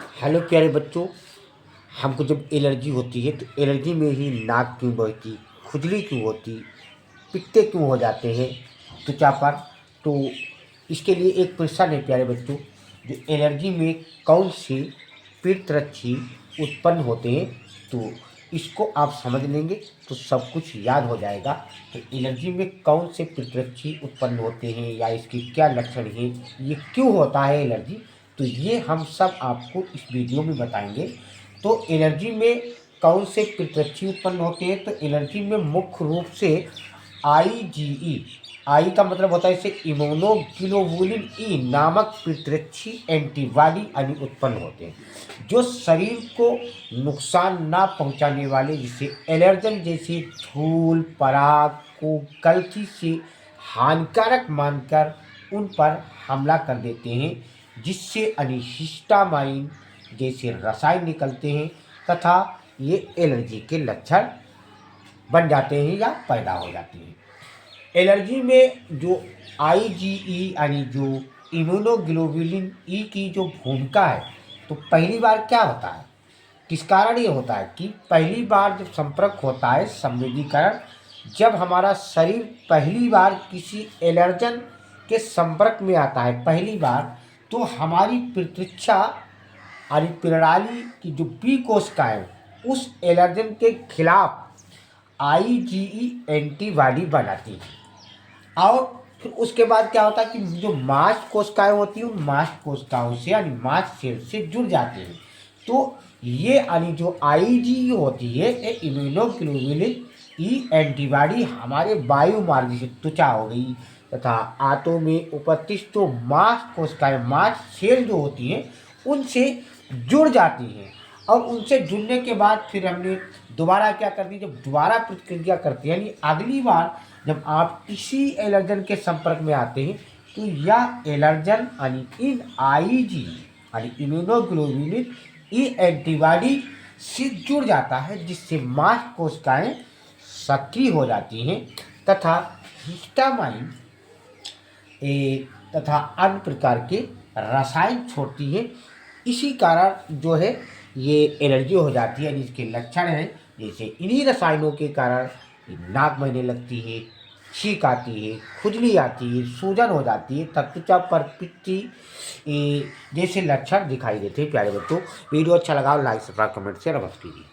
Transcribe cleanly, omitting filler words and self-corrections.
Hello प्यारे बच्चों। हमको जब एलर्जी होती है तो एलर्जी में ही नाक क्यों बहती, खुजली क्यों होती, पित्ते क्यों हो जाते हैं त्वचा पर। तो इसके लिए एक प्रश्न है प्यारे बच्चों, जो एलर्जी में कौन से प्रतिरक्षी उत्पन्न होते हैं। तो इसको आप समझ लेंगे तो सब कुछ याद हो जाएगा। तो एलर्जी में कौन से प्रतिरक्षी उत्पन्न होते हैं या इसके क्या लक्षण हैं, ये क्यों होता है एलर्जी, तो ये हम सब आपको इस वीडियो में बताएंगे। तो एलर्जी में कौन से प्रतिरक्षी उत्पन्न होते हैं, तो एलर्जी में मुख्य रूप से आईजीई, आई का मतलब होता है इसे इम्यूनोग्लोबुलिन ई नामक प्रतिरक्षी एंटीबॉडी यानी उत्पन्न होते हैं, जो शरीर को नुकसान ना पहुंचाने वाले जिसे एलर्जन जैसे धूल पराग को गलती से हानिकारक मानकर उन पर हमला कर देते हैं, जिससे अनिहिस्टामाइन जैसे रसायन निकलते हैं तथा ये एलर्जी के लक्षण बन जाते हैं या पैदा हो जाते हैं। एलर्जी में जो आईजीई यानी जो इम्यूनोग्लोबुलिन ई की जो भूमिका है, तो पहली बार क्या होता है, किस कारण ये होता है कि पहली बार जब संपर्क होता है संवेदीकरण, जब हमारा शरीर पहली बार किसी एलर्जन के संपर्क में आता है पहली बार, तो हमारी प्रतिरक्षा यानी प्रणाली की जो बी कोशिकाएं उस एलर्जन के खिलाफ आईजीई एंटीबॉडी बनाती है। और फिर उसके बाद क्या होता है कि जो मांस कोशिकाएं होती हैं उन मांस कोशिकाओं से यानी मांस सेल से जुड़ जाती हैं। तो ये यानी जो आईजीई होती है ये इम्यूनोग्लोबुलिन ई एंटीबॉडी हमारे वायु मार्ग से त्वचा हो गई तथा आंतों में उपस्थित जो मांस कोशिकाएं मांस सेल जो होती हैं उनसे जुड़ जाती हैं। और उनसे जुड़ने के बाद फिर हमने दोबारा क्या करती है, जब दोबारा प्रतिक्रिया करती है यानी अगली बार जब आप किसी एलर्जन के संपर्क में आते हैं, तो यह एलर्जन यानी इन आईजी यानी इम्यूनोग्लोबुलिन ई एंटीबॉडी से जुड़ जाता है, जिससे मांस कोशिकाएं सक्रिय हो जाती हैं तथा हिस्टामाइन तथा अन्य प्रकार के रसायन छोड़ती हैं। इसी कारण जो है ये एलर्जी हो जाती है। इसके लक्षण हैं जैसे इन्हीं रसायनों के कारण नाक बहने लगती है, छींक आती है, खुजली आती है, सूजन हो जाती है, त्वचा पर पित्ती जैसे लक्षण दिखाई देते हैं। प्यारे बच्चों, वीडियो अच्छा लगा लाइक सब्सक्राइब कमेंट शेयर अवश्य कीजिए।